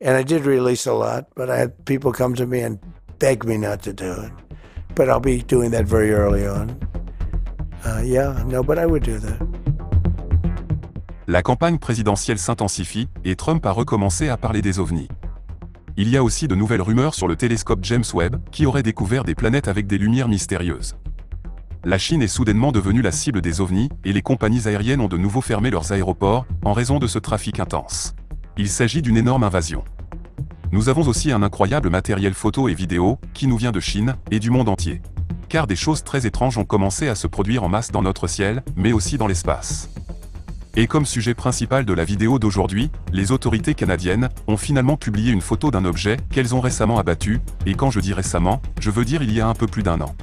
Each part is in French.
And I did release a lot, but I had people come to me and beg me not to do it. But I'll be doing that very early on. But I would do that. La campagne présidentielle s'intensifie et Trump a recommencé à parler des ovnis. Il y a aussi de nouvelles rumeurs sur le télescope James Webb qui aurait découvert des planètes avec des lumières mystérieuses. La Chine est soudainement devenue la cible des ovnis et les compagnies aériennes ont de nouveau fermé leurs aéroports en raison de ce trafic intense. Il s'agit d'une énorme invasion. Nous avons aussi un incroyable matériel photo et vidéo qui nous vient de Chine et du monde entier. Car des choses très étranges ont commencé à se produire en masse dans notre ciel, mais aussi dans l'espace. Et comme sujet principal de la vidéo d'aujourd'hui, les autorités canadiennes ont finalement publié une photo d'un objet qu'elles ont récemment abattu, et quand je dis récemment, je veux dire il y a un peu plus d'1 an.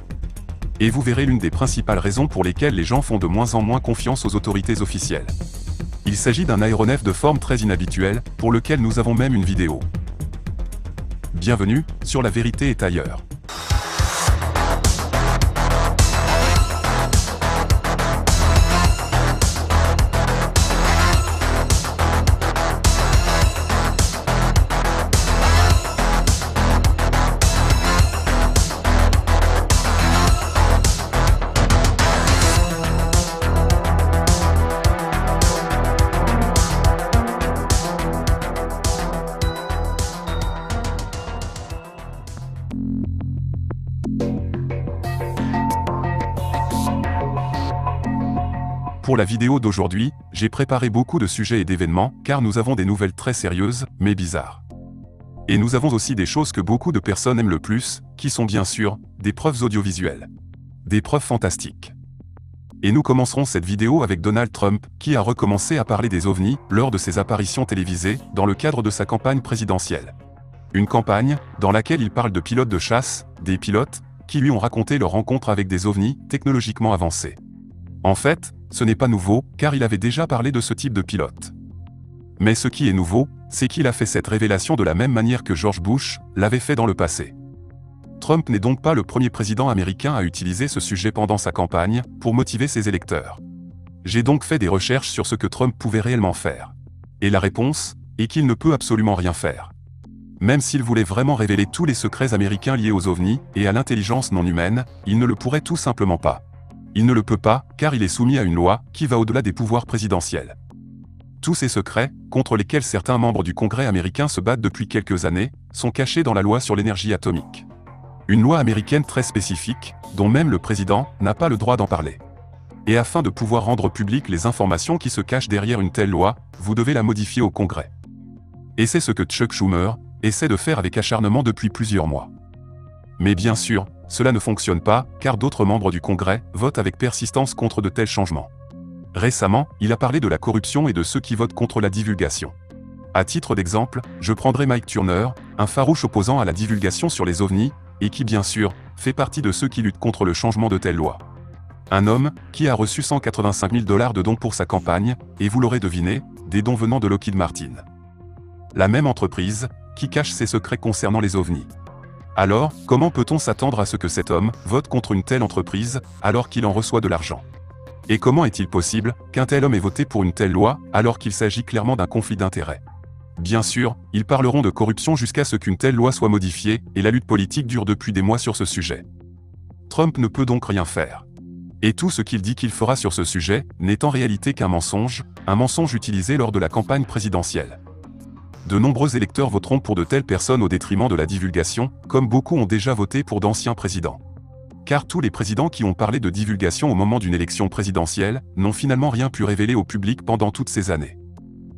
Et vous verrez l'une des principales raisons pour lesquelles les gens font de moins en moins confiance aux autorités officielles. Il s'agit d'un aéronef de forme très inhabituelle, pour lequel nous avons même une vidéo. Bienvenue, sur La Vérité est ailleurs. Pour la vidéo d'aujourd'hui, j'ai préparé beaucoup de sujets et d'événements, car nous avons des nouvelles très sérieuses, mais bizarres. Et nous avons aussi des choses que beaucoup de personnes aiment le plus, qui sont bien sûr, des preuves audiovisuelles. Des preuves fantastiques. Et nous commencerons cette vidéo avec Donald Trump, qui a recommencé à parler des ovnis, lors de ses apparitions télévisées, dans le cadre de sa campagne présidentielle. Une campagne, dans laquelle il parle de pilotes de chasse, des pilotes, qui lui ont raconté leur rencontre avec des ovnis, technologiquement avancés. En fait, ce n'est pas nouveau, car il avait déjà parlé de ce type de pilote. Mais ce qui est nouveau, c'est qu'il a fait cette révélation de la même manière que George Bush l'avait fait dans le passé. Trump n'est donc pas le premier président américain à utiliser ce sujet pendant sa campagne, pour motiver ses électeurs. J'ai donc fait des recherches sur ce que Trump pouvait réellement faire. Et la réponse est qu'il ne peut absolument rien faire. Même s'il voulait vraiment révéler tous les secrets américains liés aux ovnis et à l'intelligence non humaine, il ne le pourrait tout simplement pas. Il ne le peut pas, car il est soumis à une loi qui va au-delà des pouvoirs présidentiels. Tous ces secrets, contre lesquels certains membres du Congrès américain se battent depuis quelques années, sont cachés dans la loi sur l'énergie atomique. Une loi américaine très spécifique, dont même le président n'a pas le droit d'en parler. Et afin de pouvoir rendre publiques les informations qui se cachent derrière une telle loi, vous devez la modifier au Congrès. Et c'est ce que Chuck Schumer essaie de faire avec acharnement depuis plusieurs mois. Mais bien sûr, cela ne fonctionne pas, car d'autres membres du Congrès votent avec persistance contre de tels changements. Récemment, il a parlé de la corruption et de ceux qui votent contre la divulgation. À titre d'exemple, je prendrai Mike Turner, un farouche opposant à la divulgation sur les ovnis, et qui bien sûr, fait partie de ceux qui luttent contre le changement de telles lois. Un homme qui a reçu 185 000 $ de dons pour sa campagne, et vous l'aurez deviné, des dons venant de Lockheed Martin. La même entreprise, qui cache ses secrets concernant les ovnis. Alors, comment peut-on s'attendre à ce que cet homme vote contre une telle entreprise, alors qu'il en reçoit de l'argent? Et comment est-il possible qu'un tel homme ait voté pour une telle loi, alors qu'il s'agit clairement d'un conflit d'intérêts? Bien sûr, ils parleront de corruption jusqu'à ce qu'une telle loi soit modifiée, et la lutte politique dure depuis des mois sur ce sujet. Trump ne peut donc rien faire. Et tout ce qu'il dit qu'il fera sur ce sujet, n'est en réalité qu'un mensonge utilisé lors de la campagne présidentielle. De nombreux électeurs voteront pour de telles personnes au détriment de la divulgation, comme beaucoup ont déjà voté pour d'anciens présidents. Car tous les présidents qui ont parlé de divulgation au moment d'une élection présidentielle, n'ont finalement rien pu révéler au public pendant toutes ces années.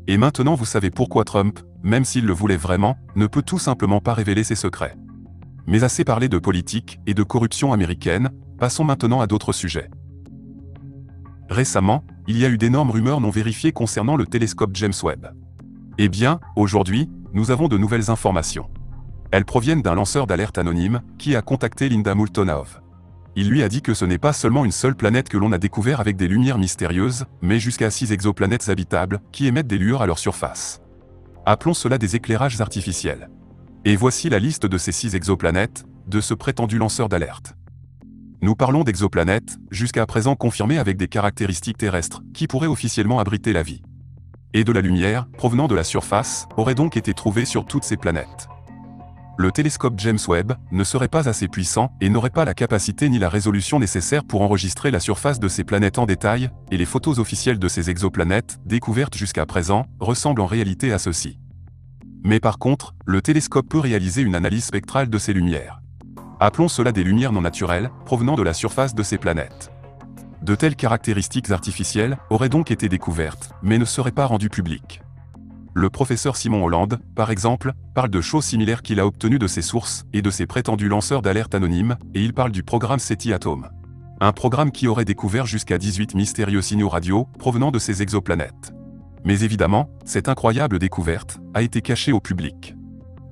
Et maintenant vous savez pourquoi Trump, même s'il le voulait vraiment, ne peut tout simplement pas révéler ses secrets. Mais assez parlé de politique et de corruption américaine, passons maintenant à d'autres sujets. Récemment, il y a eu d'énormes rumeurs non vérifiées concernant le télescope James Webb. Eh bien, aujourd'hui, nous avons de nouvelles informations. Elles proviennent d'un lanceur d'alerte anonyme, qui a contacté Linda Moulton-Howe. Il lui a dit que ce n'est pas seulement une seule planète que l'on a découvert avec des lumières mystérieuses, mais jusqu'à 6 exoplanètes habitables, qui émettent des lueurs à leur surface. Appelons cela des éclairages artificiels. Et voici la liste de ces 6 exoplanètes, de ce prétendu lanceur d'alerte. Nous parlons d'exoplanètes, jusqu'à présent confirmées avec des caractéristiques terrestres, qui pourraient officiellement abriter la vie. Et de la lumière, provenant de la surface, aurait donc été trouvée sur toutes ces planètes. Le télescope James Webb ne serait pas assez puissant et n'aurait pas la capacité ni la résolution nécessaire pour enregistrer la surface de ces planètes en détail, et les photos officielles de ces exoplanètes, découvertes jusqu'à présent, ressemblent en réalité à ceci. Mais par contre, le télescope peut réaliser une analyse spectrale de ces lumières. Appelons cela des lumières non naturelles, provenant de la surface de ces planètes. De telles caractéristiques artificielles auraient donc été découvertes, mais ne seraient pas rendues publiques. Le professeur Simon Holland, par exemple, parle de choses similaires qu'il a obtenues de ses sources et de ses prétendus lanceurs d'alerte anonymes, et il parle du programme SETI Atom. Un programme qui aurait découvert jusqu'à 18 mystérieux signaux radio provenant de ces exoplanètes. Mais évidemment, cette incroyable découverte a été cachée au public.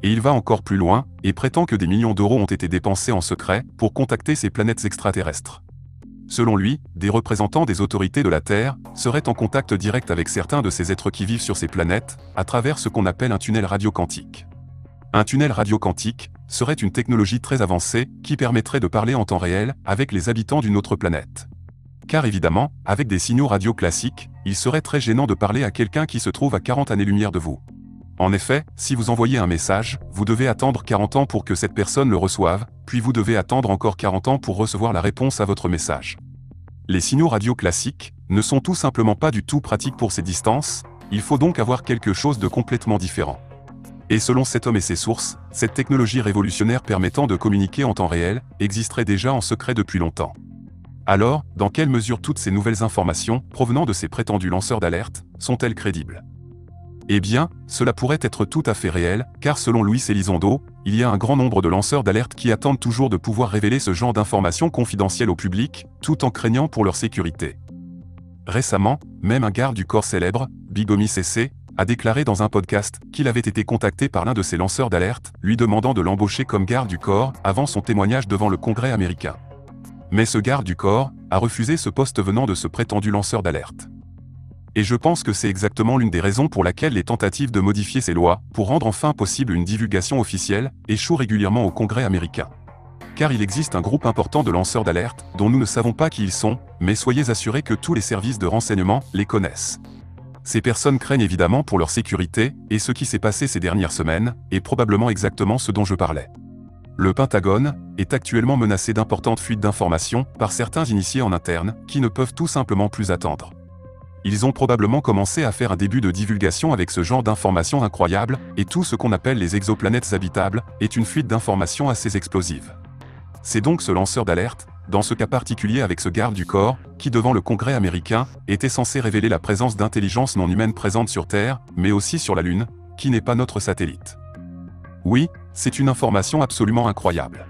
Et il va encore plus loin, et prétend que des millions d'euros ont été dépensés en secret pour contacter ces planètes extraterrestres. Selon lui, des représentants des autorités de la Terre seraient en contact direct avec certains de ces êtres qui vivent sur ces planètes, à travers ce qu'on appelle un tunnel radioquantique. Un tunnel radioquantique serait une technologie très avancée qui permettrait de parler en temps réel avec les habitants d'une autre planète. Car évidemment, avec des signaux radio classiques, il serait très gênant de parler à quelqu'un qui se trouve à 40 années-lumière de vous. En effet, si vous envoyez un message, vous devez attendre 40 ans pour que cette personne le reçoive, puis vous devez attendre encore 40 ans pour recevoir la réponse à votre message. Les signaux radio classiques ne sont tout simplement pas du tout pratiques pour ces distances, il faut donc avoir quelque chose de complètement différent. Et selon cet homme et ses sources, cette technologie révolutionnaire permettant de communiquer en temps réel existerait déjà en secret depuis longtemps. Alors, dans quelle mesure toutes ces nouvelles informations, provenant de ces prétendus lanceurs d'alerte, sont-elles crédibles ? Eh bien, cela pourrait être tout à fait réel, car selon Luis Elizondo, il y a un grand nombre de lanceurs d'alerte qui attendent toujours de pouvoir révéler ce genre d'informations confidentielles au public, tout en craignant pour leur sécurité. Récemment, même un garde du corps célèbre, Bigomi CC, a déclaré dans un podcast qu'il avait été contacté par l'un de ces lanceurs d'alerte, lui demandant de l'embaucher comme garde du corps avant son témoignage devant le Congrès américain. Mais ce garde du corps a refusé ce poste venant de ce prétendu lanceur d'alerte. Et je pense que c'est exactement l'une des raisons pour laquelle les tentatives de modifier ces lois, pour rendre enfin possible une divulgation officielle, échouent régulièrement au Congrès américain. Car il existe un groupe important de lanceurs d'alerte, dont nous ne savons pas qui ils sont, mais soyez assurés que tous les services de renseignement les connaissent. Ces personnes craignent évidemment pour leur sécurité, et ce qui s'est passé ces dernières semaines, est probablement exactement ce dont je parlais. Le Pentagone est actuellement menacé d'importantes fuites d'informations par certains initiés en interne, qui ne peuvent tout simplement plus attendre. Ils ont probablement commencé à faire un début de divulgation avec ce genre d'informations incroyables, et tout ce qu'on appelle les exoplanètes habitables est une fuite d'informations assez explosive. C'est donc ce lanceur d'alerte, dans ce cas particulier avec ce garde du corps, qui devant le Congrès américain, était censé révéler la présence d'intelligences non humaines présentes sur Terre, mais aussi sur la Lune, qui n'est pas notre satellite. Oui, c'est une information absolument incroyable.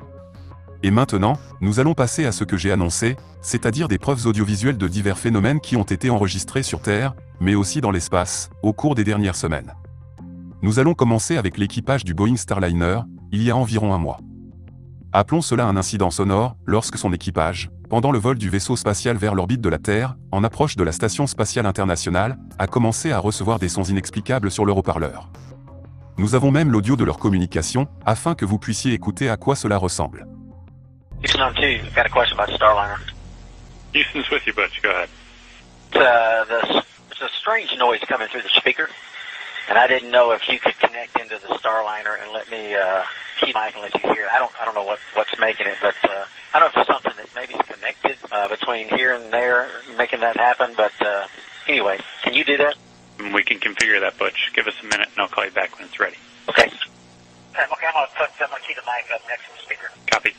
Et maintenant, nous allons passer à ce que j'ai annoncé, c'est-à-dire des preuves audiovisuelles de divers phénomènes qui ont été enregistrés sur Terre, mais aussi dans l'espace, au cours des dernières semaines. Nous allons commencer avec l'équipage du Boeing Starliner, il y a environ un mois. Appelons cela un incident sonore, lorsque son équipage, pendant le vol du vaisseau spatial vers l'orbite de la Terre, en approche de la Station spatiale internationale, a commencé à recevoir des sons inexplicables sur leur haut-parleur. Nous avons même l'audio de leur communication, afin que vous puissiez écouter à quoi cela ressemble. Houston on 2, I've got a question about Starliner. Houston's with you, Butch. Go ahead. There's a strange noise coming through the speaker, and I didn't know if you could connect into the Starliner and let me keep mic and let you hear it. I don't know what's making it, but I don't know if it's something that maybe is connected between here and there, making that happen. But anyway, can you do that? We can configure that, Butch. Give us a minute, and I'll call you back when it's ready. Okay. Okay, I'm gonna keep the mic up next to the speaker. Copy.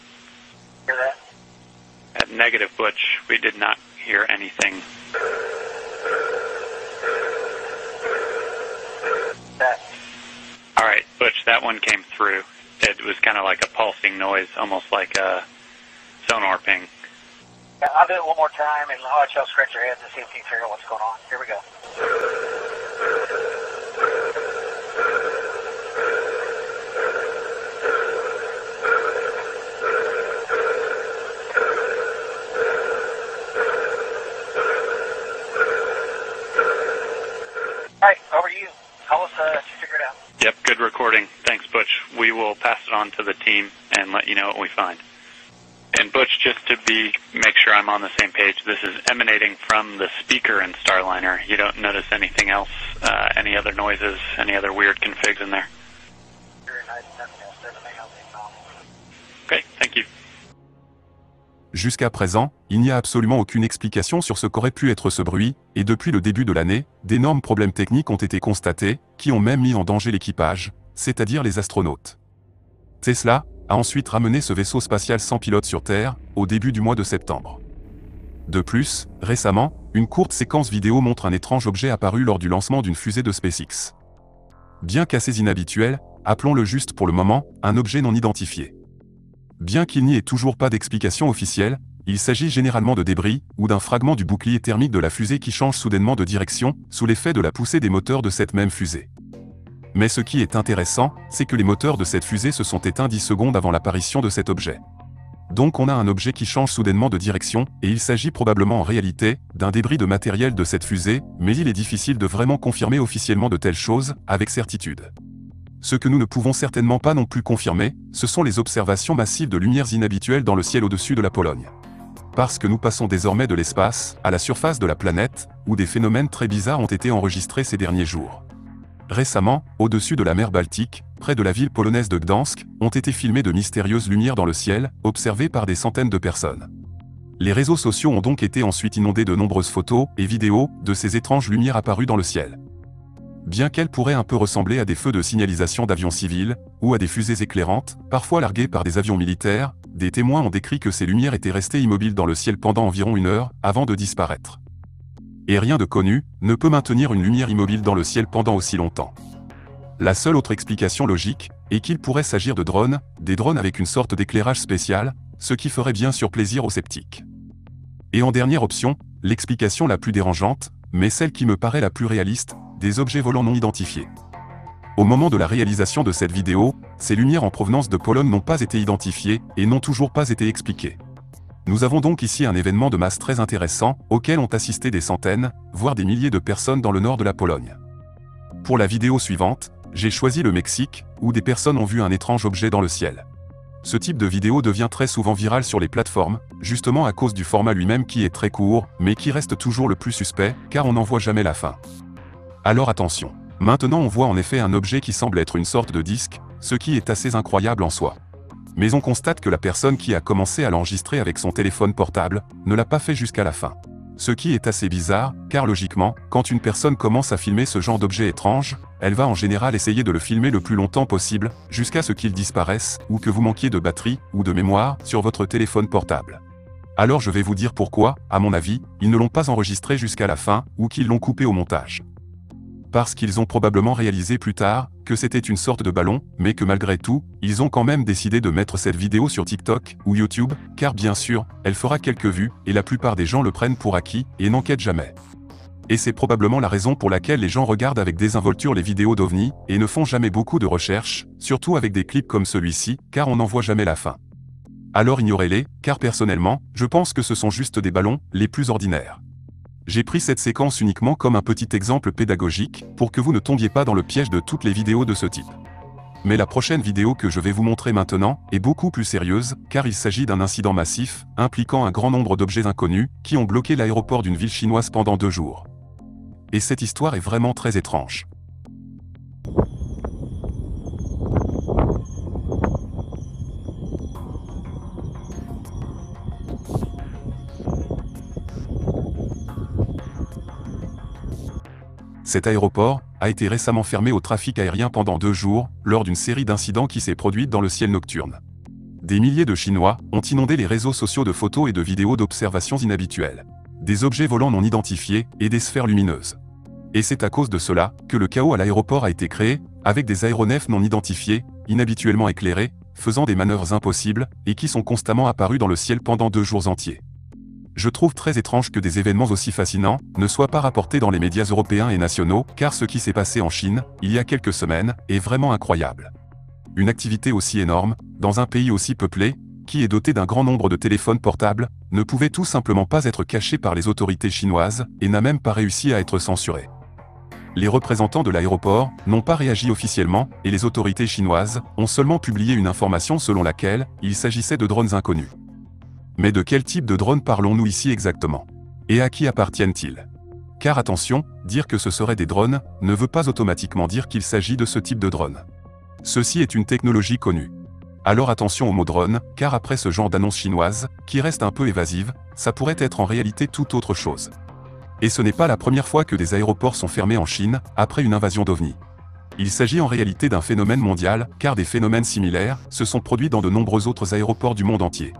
Hear that? Negative, Butch. We did not hear anything. That. All right, Butch, that one came through. It was kind of like a pulsing noise, almost like a sonar ping. Yeah, I'll do it one more time, and I'll let y'all scratch your heads and see if you can figure out what's going on. Here we go. All right, over to you. Tell us if you figure it out. Yep, good recording. Thanks, Butch. We will pass it on to the team and let you know what we find. And Butch, just to make sure I'm on the same page, this is emanating from the speaker in Starliner. You don't notice anything else, any other noises, any other weird configs in there? Okay, thank you. Jusqu'à présent, il n'y a absolument aucune explication sur ce qu'aurait pu être ce bruit, et depuis le début de l'année, d'énormes problèmes techniques ont été constatés, qui ont même mis en danger l'équipage, c'est-à-dire les astronautes. Tesla a ensuite ramené ce vaisseau spatial sans pilote sur Terre, au début du mois de septembre. De plus, récemment, une courte séquence vidéo montre un étrange objet apparu lors du lancement d'une fusée de SpaceX. Bien qu'assez inhabituel, appelons-le juste pour le moment, un objet non identifié. Bien qu'il n'y ait toujours pas d'explication officielle, il s'agit généralement de débris, ou d'un fragment du bouclier thermique de la fusée qui change soudainement de direction, sous l'effet de la poussée des moteurs de cette même fusée. Mais ce qui est intéressant, c'est que les moteurs de cette fusée se sont éteints 10 secondes avant l'apparition de cet objet. Donc on a un objet qui change soudainement de direction, et il s'agit probablement en réalité, d'un débris de matériel de cette fusée, mais il est difficile de vraiment confirmer officiellement de telles choses, avec certitude. Ce que nous ne pouvons certainement pas non plus confirmer, ce sont les observations massives de lumières inhabituelles dans le ciel au-dessus de la Pologne. Parce que nous passons désormais de l'espace à la surface de la planète, où des phénomènes très bizarres ont été enregistrés ces derniers jours. Récemment, au-dessus de la mer Baltique, près de la ville polonaise de Gdansk, ont été filmées de mystérieuses lumières dans le ciel, observées par des centaines de personnes. Les réseaux sociaux ont donc été ensuite inondés de nombreuses photos et vidéos de ces étranges lumières apparues dans le ciel. Bien qu'elles pourraient un peu ressembler à des feux de signalisation d'avions civils, ou à des fusées éclairantes, parfois larguées par des avions militaires, des témoins ont décrit que ces lumières étaient restées immobiles dans le ciel pendant environ 1 heure, avant de disparaître. Et rien de connu ne peut maintenir une lumière immobile dans le ciel pendant aussi longtemps. La seule autre explication logique est qu'il pourrait s'agir de drones, des drones avec une sorte d'éclairage spécial, ce qui ferait bien sûr plaisir aux sceptiques. Et en dernière option, l'explication la plus dérangeante, mais celle qui me paraît la plus réaliste, des objets volants non identifiés. Au moment de la réalisation de cette vidéo, ces lumières en provenance de Pologne n'ont pas été identifiées et n'ont toujours pas été expliquées. Nous avons donc ici un événement de masse très intéressant, auquel ont assisté des centaines, voire des milliers de personnes dans le nord de la Pologne. Pour la vidéo suivante, j'ai choisi le Mexique, où des personnes ont vu un étrange objet dans le ciel. Ce type de vidéo devient très souvent viral sur les plateformes, justement à cause du format lui-même qui est très court, mais qui reste toujours le plus suspect, car on n'en voit jamais la fin. Alors attention. Maintenant on voit en effet un objet qui semble être une sorte de disque, ce qui est assez incroyable en soi. Mais on constate que la personne qui a commencé à l'enregistrer avec son téléphone portable, ne l'a pas fait jusqu'à la fin. Ce qui est assez bizarre, car logiquement, quand une personne commence à filmer ce genre d'objet étrange, elle va en général essayer de le filmer le plus longtemps possible, jusqu'à ce qu'il disparaisse, ou que vous manquiez de batterie, ou de mémoire, sur votre téléphone portable. Alors je vais vous dire pourquoi, à mon avis, ils ne l'ont pas enregistré jusqu'à la fin, ou qu'ils l'ont coupé au montage. Parce qu'ils ont probablement réalisé plus tard que c'était une sorte de ballon, mais que malgré tout, ils ont quand même décidé de mettre cette vidéo sur TikTok ou YouTube, car bien sûr, elle fera quelques vues, et la plupart des gens le prennent pour acquis, et n'enquêtent jamais. Et c'est probablement la raison pour laquelle les gens regardent avec désinvolture les vidéos d'OVNI, et ne font jamais beaucoup de recherches, surtout avec des clips comme celui-ci, car on n'en voit jamais la fin. Alors ignorez-les, car personnellement, je pense que ce sont juste des ballons, les plus ordinaires. J'ai pris cette séquence uniquement comme un petit exemple pédagogique, pour que vous ne tombiez pas dans le piège de toutes les vidéos de ce type. Mais la prochaine vidéo que je vais vous montrer maintenant est beaucoup plus sérieuse, car il s'agit d'un incident massif, impliquant un grand nombre d'objets inconnus, qui ont bloqué l'aéroport d'une ville chinoise pendant 2 jours. Et cette histoire est vraiment très étrange. Cet aéroport a été récemment fermé au trafic aérien pendant 2 jours, lors d'une série d'incidents qui s'est produite dans le ciel nocturne. Des milliers de Chinois ont inondé les réseaux sociaux de photos et de vidéos d'observations inhabituelles. Des objets volants non identifiés et des sphères lumineuses. Et c'est à cause de cela que le chaos à l'aéroport a été créé, avec des aéronefs non identifiés, inhabituellement éclairés, faisant des manœuvres impossibles, et qui sont constamment apparus dans le ciel pendant 2 jours entiers. Je trouve très étrange que des événements aussi fascinants ne soient pas rapportés dans les médias européens et nationaux, car ce qui s'est passé en Chine, il y a quelques semaines, est vraiment incroyable. Une activité aussi énorme, dans un pays aussi peuplé, qui est doté d'un grand nombre de téléphones portables, ne pouvait tout simplement pas être cachée par les autorités chinoises, et n'a même pas réussi à être censurée. Les représentants de l'aéroport n'ont pas réagi officiellement, et les autorités chinoises ont seulement publié une information selon laquelle il s'agissait de drones inconnus. Mais de quel type de drone parlons-nous ici exactement? Et à qui appartiennent-ils? Car attention, dire que ce seraient des drones ne veut pas automatiquement dire qu'il s'agit de ce type de drone. Ceci est une technologie connue. Alors attention au mot drone, car après ce genre d'annonce chinoise, qui reste un peu évasive, ça pourrait être en réalité tout autre chose. Et ce n'est pas la première fois que des aéroports sont fermés en Chine, après une invasion d'OVNI. Il s'agit en réalité d'un phénomène mondial, car des phénomènes similaires se sont produits dans de nombreux autres aéroports du monde entier.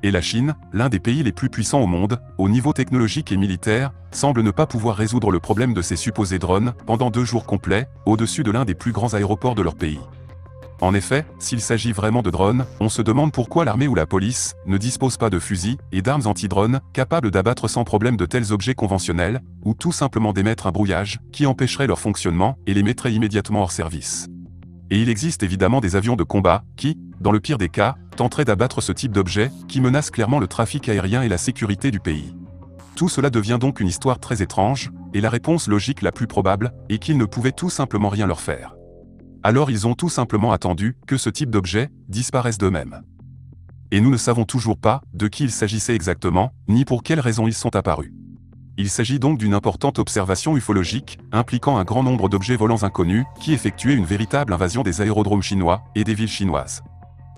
Et la Chine, l'un des pays les plus puissants au monde, au niveau technologique et militaire, semble ne pas pouvoir résoudre le problème de ces supposés drones pendant 2 jours complets, au-dessus de l'un des plus grands aéroports de leur pays. En effet, s'il s'agit vraiment de drones, on se demande pourquoi l'armée ou la police ne dispose pas de fusils et d'armes anti-drones capables d'abattre sans problème de tels objets conventionnels, ou tout simplement d'émettre un brouillage qui empêcherait leur fonctionnement et les mettrait immédiatement hors service. Et il existe évidemment des avions de combat qui, dans le pire des cas, tenteraient d'abattre ce type d'objet qui menace clairement le trafic aérien et la sécurité du pays. Tout cela devient donc une histoire très étrange, et la réponse logique la plus probable est qu'ils ne pouvaient tout simplement rien leur faire. Alors ils ont tout simplement attendu que ce type d'objet disparaisse d'eux-mêmes. Et nous ne savons toujours pas de qui il s'agissait exactement, ni pour quelles raisons ils sont apparus. Il s'agit donc d'une importante observation ufologique, impliquant un grand nombre d'objets volants inconnus, qui effectuaient une véritable invasion des aérodromes chinois et des villes chinoises.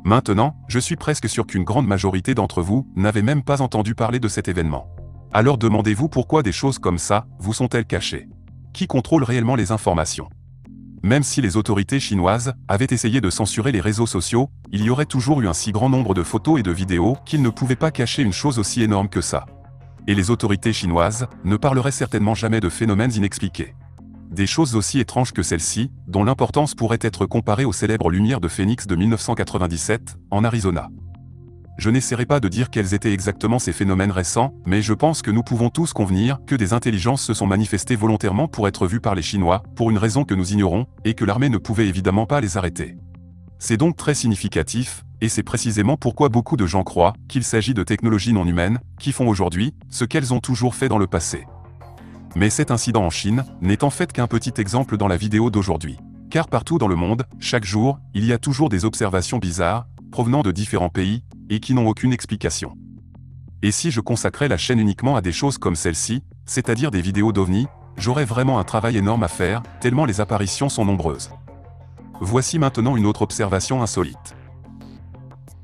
Maintenant, je suis presque sûr qu'une grande majorité d'entre vous n'avait même pas entendu parler de cet événement. Alors demandez-vous pourquoi des choses comme ça vous sont-elles cachées? Qui contrôle réellement les informations? Même si les autorités chinoises avaient essayé de censurer les réseaux sociaux, il y aurait toujours eu un si grand nombre de photos et de vidéos qu'ils ne pouvaient pas cacher une chose aussi énorme que ça. Et les autorités chinoises ne parleraient certainement jamais de phénomènes inexpliqués. Des choses aussi étranges que celles-ci, dont l'importance pourrait être comparée aux célèbres lumières de Phoenix de 1997, en Arizona. Je n'essaierai pas de dire quels étaient exactement ces phénomènes récents, mais je pense que nous pouvons tous convenir que des intelligences se sont manifestées volontairement pour être vues par les Chinois, pour une raison que nous ignorons, et que l'armée ne pouvait évidemment pas les arrêter. C'est donc très significatif, et c'est précisément pourquoi beaucoup de gens croient qu'il s'agit de technologies non humaines, qui font aujourd'hui ce qu'elles ont toujours fait dans le passé. Mais cet incident en Chine n'est en fait qu'un petit exemple dans la vidéo d'aujourd'hui. Car partout dans le monde, chaque jour, il y a toujours des observations bizarres, provenant de différents pays, et qui n'ont aucune explication. Et si je consacrais la chaîne uniquement à des choses comme celle-ci, c'est-à-dire des vidéos d'OVNI, j'aurais vraiment un travail énorme à faire, tellement les apparitions sont nombreuses. Voici maintenant une autre observation insolite.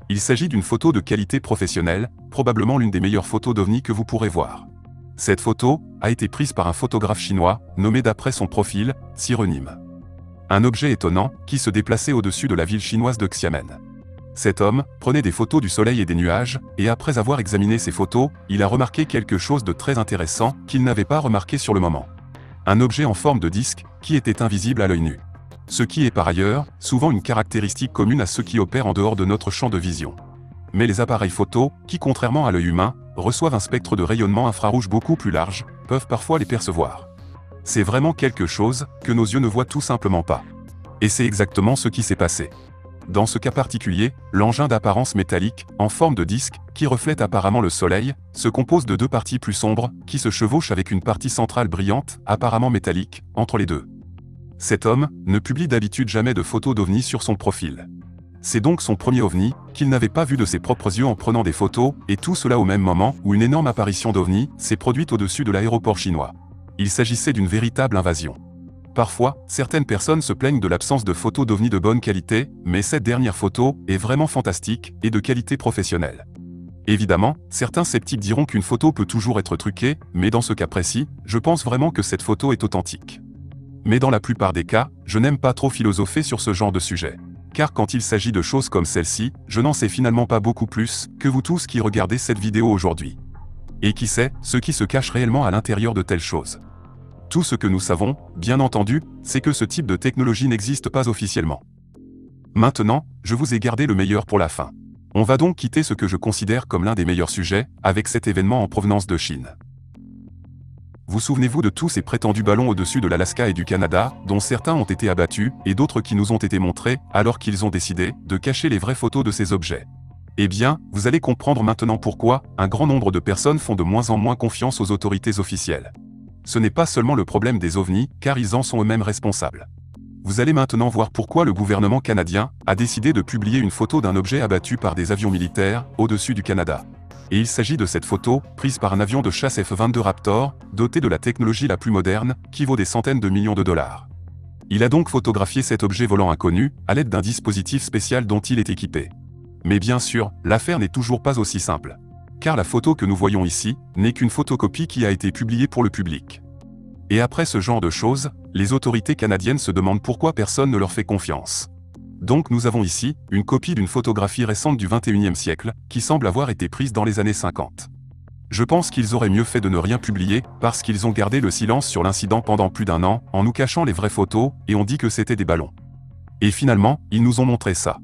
Il s'agit d'une photo de qualité professionnelle, probablement l'une des meilleures photos d'OVNI que vous pourrez voir. Cette photo a été prise par un photographe chinois, nommé d'après son profil, Sirenim. Un objet étonnant, qui se déplaçait au-dessus de la ville chinoise de Xiamen. Cet homme prenait des photos du soleil et des nuages, et après avoir examiné ces photos, il a remarqué quelque chose de très intéressant, qu'il n'avait pas remarqué sur le moment. Un objet en forme de disque, qui était invisible à l'œil nu. Ce qui est par ailleurs, souvent une caractéristique commune à ceux qui opèrent en dehors de notre champ de vision. Mais les appareils photo, qui contrairement à l'œil humain, reçoivent un spectre de rayonnement infrarouge beaucoup plus large, peuvent parfois les percevoir. C'est vraiment quelque chose que nos yeux ne voient tout simplement pas. Et c'est exactement ce qui s'est passé. Dans ce cas particulier, l'engin d'apparence métallique, en forme de disque, qui reflète apparemment le soleil, se compose de 2 parties plus sombres, qui se chevauchent avec une partie centrale brillante, apparemment métallique, entre les deux. Cet homme ne publie d'habitude jamais de photos d'OVNI sur son profil. C'est donc son premier OVNI, qu'il n'avait pas vu de ses propres yeux en prenant des photos, et tout cela au même moment où une énorme apparition d'OVNI s'est produite au-dessus de l'aéroport chinois. Il s'agissait d'une véritable invasion. Parfois, certaines personnes se plaignent de l'absence de photos d'OVNI de bonne qualité, mais cette dernière photo est vraiment fantastique et de qualité professionnelle. Évidemment, certains sceptiques diront qu'une photo peut toujours être truquée, mais dans ce cas précis, je pense vraiment que cette photo est authentique. Mais dans la plupart des cas, je n'aime pas trop philosopher sur ce genre de sujet. Car quand il s'agit de choses comme celle-ci, je n'en sais finalement pas beaucoup plus que vous tous qui regardez cette vidéo aujourd'hui. Et qui sait ce qui se cache réellement à l'intérieur de telles choses. Tout ce que nous savons, bien entendu, c'est que ce type de technologie n'existe pas officiellement. Maintenant, je vous ai gardé le meilleur pour la fin. On va donc quitter ce que je considère comme l'un des meilleurs sujets, avec cet événement en provenance de Chine. Vous souvenez-vous de tous ces prétendus ballons au-dessus de l'Alaska et du Canada, dont certains ont été abattus, et d'autres qui nous ont été montrés, alors qu'ils ont décidé de cacher les vraies photos de ces objets? Eh bien, vous allez comprendre maintenant pourquoi un grand nombre de personnes font de moins en moins confiance aux autorités officielles. Ce n'est pas seulement le problème des OVNI, car ils en sont eux-mêmes responsables. Vous allez maintenant voir pourquoi le gouvernement canadien a décidé de publier une photo d'un objet abattu par des avions militaires au-dessus du Canada. Et il s'agit de cette photo, prise par un avion de chasse F-22 Raptor, doté de la technologie la plus moderne, qui vaut des centaines de millions de dollars. Il a donc photographié cet objet volant inconnu, à l'aide d'un dispositif spécial dont il est équipé. Mais bien sûr, l'affaire n'est toujours pas aussi simple. Car la photo que nous voyons ici, n'est qu'une photocopie qui a été publiée pour le public. Et après ce genre de choses, les autorités canadiennes se demandent pourquoi personne ne leur fait confiance. Donc nous avons ici, une copie d'une photographie récente du XXIe siècle, qui semble avoir été prise dans les années 50. Je pense qu'ils auraient mieux fait de ne rien publier, parce qu'ils ont gardé le silence sur l'incident pendant plus d'1 an, en nous cachant les vraies photos, et ont dit que c'était des ballons. Et finalement, ils nous ont montré ça.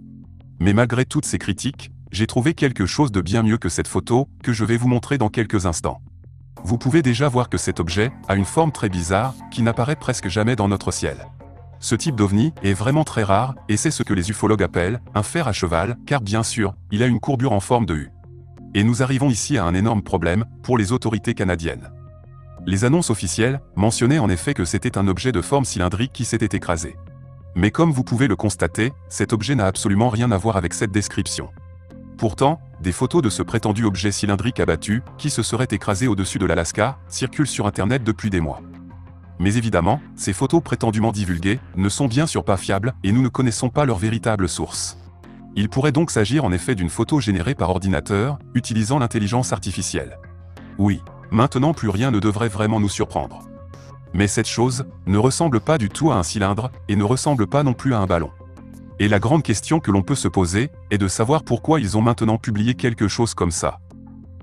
Mais malgré toutes ces critiques, j'ai trouvé quelque chose de bien mieux que cette photo, que je vais vous montrer dans quelques instants. Vous pouvez déjà voir que cet objet a une forme très bizarre, qui n'apparaît presque jamais dans notre ciel. Ce type d'ovni est vraiment très rare, et c'est ce que les ufologues appellent un fer à cheval, car bien sûr, il a une courbure en forme de U. Et nous arrivons ici à un énorme problème, pour les autorités canadiennes. Les annonces officielles mentionnaient en effet que c'était un objet de forme cylindrique qui s'était écrasé. Mais comme vous pouvez le constater, cet objet n'a absolument rien à voir avec cette description. Pourtant, des photos de ce prétendu objet cylindrique abattu, qui se serait écrasé au-dessus de l'Alaska, circulent sur Internet depuis des mois. Mais évidemment, ces photos prétendument divulguées ne sont bien sûr pas fiables et nous ne connaissons pas leur véritable source. Il pourrait donc s'agir en effet d'une photo générée par ordinateur, utilisant l'intelligence artificielle. Oui, maintenant plus rien ne devrait vraiment nous surprendre. Mais cette chose ne ressemble pas du tout à un cylindre et ne ressemble pas non plus à un ballon. Et la grande question que l'on peut se poser est de savoir pourquoi ils ont maintenant publié quelque chose comme ça.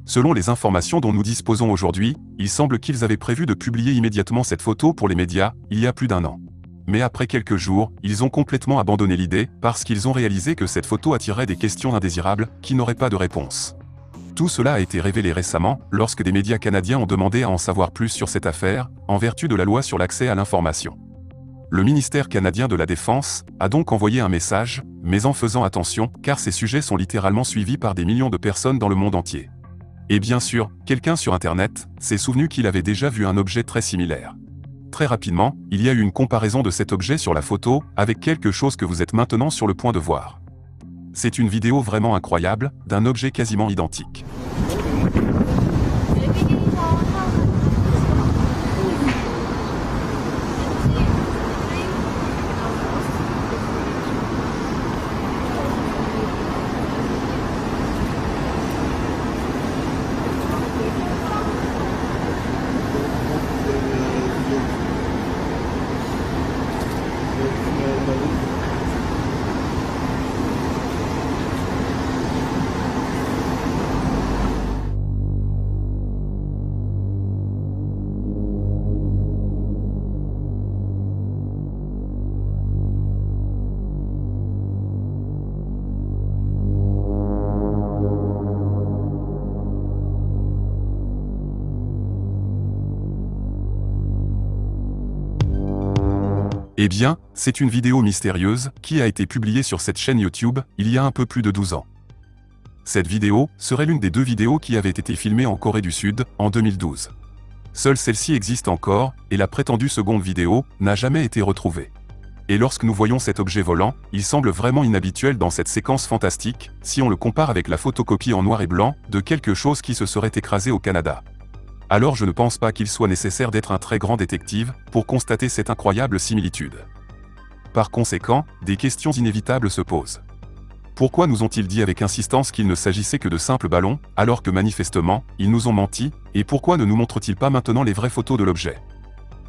Selon les informations dont nous disposons aujourd'hui, il semble qu'ils avaient prévu de publier immédiatement cette photo pour les médias, il y a plus d'1 an. Mais après quelques jours, ils ont complètement abandonné l'idée, parce qu'ils ont réalisé que cette photo attirerait des questions indésirables, qui n'auraient pas de réponse. Tout cela a été révélé récemment, lorsque des médias canadiens ont demandé à en savoir plus sur cette affaire, en vertu de la loi sur l'accès à l'information. Le ministère canadien de la Défense a donc envoyé un message, mais en faisant attention, car ces sujets sont littéralement suivis par des millions de personnes dans le monde entier. Et bien sûr, quelqu'un sur Internet s'est souvenu qu'il avait déjà vu un objet très similaire. Très rapidement, il y a eu une comparaison de cet objet sur la photo, avec quelque chose que vous êtes maintenant sur le point de voir. C'est une vidéo vraiment incroyable, d'un objet quasiment identique. Eh bien, c'est une vidéo mystérieuse qui a été publiée sur cette chaîne YouTube il y a un peu plus de 12 ans. Cette vidéo serait l'une des 2 vidéos qui avaient été filmées en Corée du Sud en 2012. Seule celle-ci existe encore, et la prétendue seconde vidéo n'a jamais été retrouvée. Et lorsque nous voyons cet objet volant, il semble vraiment inhabituel dans cette séquence fantastique, si on le compare avec la photocopie en noir et blanc de quelque chose qui se serait écrasé au Canada. Alors je ne pense pas qu'il soit nécessaire d'être un très grand détective pour constater cette incroyable similitude. Par conséquent, des questions inévitables se posent. Pourquoi nous ont-ils dit avec insistance qu'il ne s'agissait que de simples ballons, alors que manifestement, ils nous ont menti, et pourquoi ne nous montrent-ils pas maintenant les vraies photos de l'objet?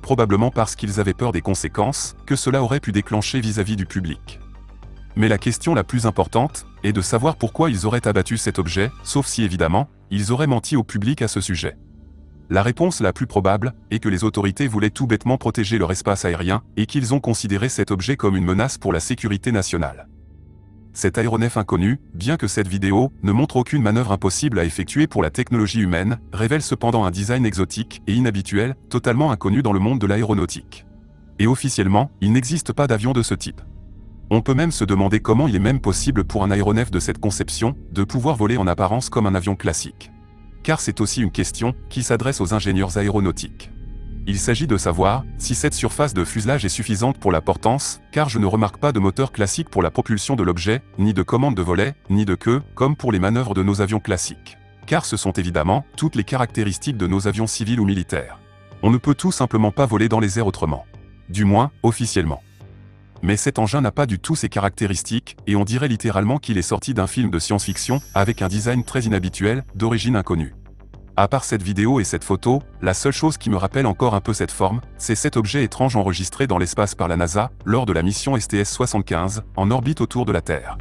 Probablement parce qu'ils avaient peur des conséquences que cela aurait pu déclencher vis-à-vis du public. Mais la question la plus importante est de savoir pourquoi ils auraient abattu cet objet, sauf si évidemment, ils auraient menti au public à ce sujet. La réponse la plus probable est que les autorités voulaient tout bêtement protéger leur espace aérien et qu'ils ont considéré cet objet comme une menace pour la sécurité nationale. Cet aéronef inconnu, bien que cette vidéo ne montre aucune manœuvre impossible à effectuer pour la technologie humaine, révèle cependant un design exotique et inhabituel, totalement inconnu dans le monde de l'aéronautique. Et officiellement, il n'existe pas d'avion de ce type. On peut même se demander comment il est même possible pour un aéronef de cette conception de pouvoir voler en apparence comme un avion classique. Car c'est aussi une question qui s'adresse aux ingénieurs aéronautiques. Il s'agit de savoir si cette surface de fuselage est suffisante pour la portance, car je ne remarque pas de moteur classique pour la propulsion de l'objet, ni de commande de volet, ni de queue, comme pour les manœuvres de nos avions classiques. car ce sont évidemment toutes les caractéristiques de nos avions civils ou militaires. On ne peut tout simplement pas voler dans les airs autrement. Du moins, officiellement. Mais cet engin n'a pas du tout ces caractéristiques, et on dirait littéralement qu'il est sorti d'un film de science-fiction, avec un design très inhabituel, d'origine inconnue. À part cette vidéo et cette photo, la seule chose qui me rappelle encore un peu cette forme, c'est cet objet étrange enregistré dans l'espace par la NASA, lors de la mission STS-75, en orbite autour de la Terre.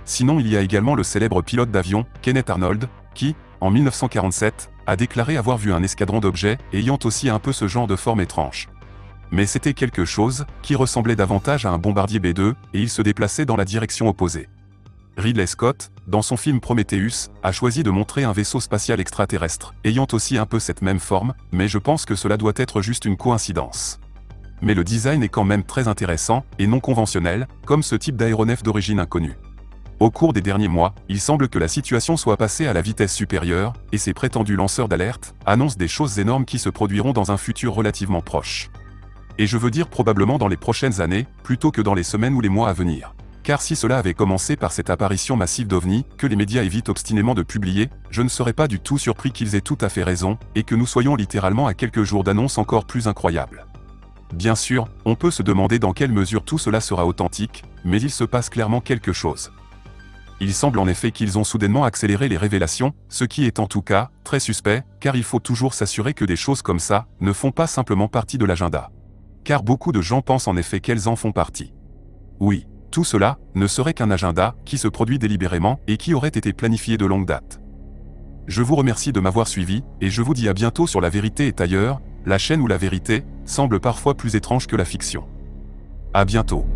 Sinon, il y a également le célèbre pilote d'avion, Kenneth Arnold, qui, en 1947, a déclaré avoir vu un escadron d'objets ayant aussi un peu ce genre de forme étrange. Mais c'était quelque chose qui ressemblait davantage à un bombardier B-2, et il se déplaçait dans la direction opposée. Ridley Scott, dans son film Prometheus, a choisi de montrer un vaisseau spatial extraterrestre, ayant aussi un peu cette même forme, mais je pense que cela doit être juste une coïncidence. Mais le design est quand même très intéressant, et non conventionnel, comme ce type d'aéronef d'origine inconnue. Au cours des derniers mois, il semble que la situation soit passée à la vitesse supérieure, et ces prétendus lanceurs d'alerte annoncent des choses énormes qui se produiront dans un futur relativement proche. Et je veux dire probablement dans les prochaines années, plutôt que dans les semaines ou les mois à venir. Car si cela avait commencé par cette apparition massive d'OVNI, que les médias évitent obstinément de publier, je ne serais pas du tout surpris qu'ils aient tout à fait raison, et que nous soyons littéralement à quelques jours d'annonces encore plus incroyables. Bien sûr, on peut se demander dans quelle mesure tout cela sera authentique, mais il se passe clairement quelque chose. Il semble en effet qu'ils ont soudainement accéléré les révélations, ce qui est en tout cas très suspect, car il faut toujours s'assurer que des choses comme ça ne font pas simplement partie de l'agenda. Car beaucoup de gens pensent en effet qu'elles en font partie. Oui, tout cela ne serait qu'un agenda qui se produit délibérément et qui aurait été planifié de longue date. Je vous remercie de m'avoir suivi, et je vous dis à bientôt sur La Vérité est ailleurs, la chaîne où la vérité semble parfois plus étrange que la fiction. À bientôt.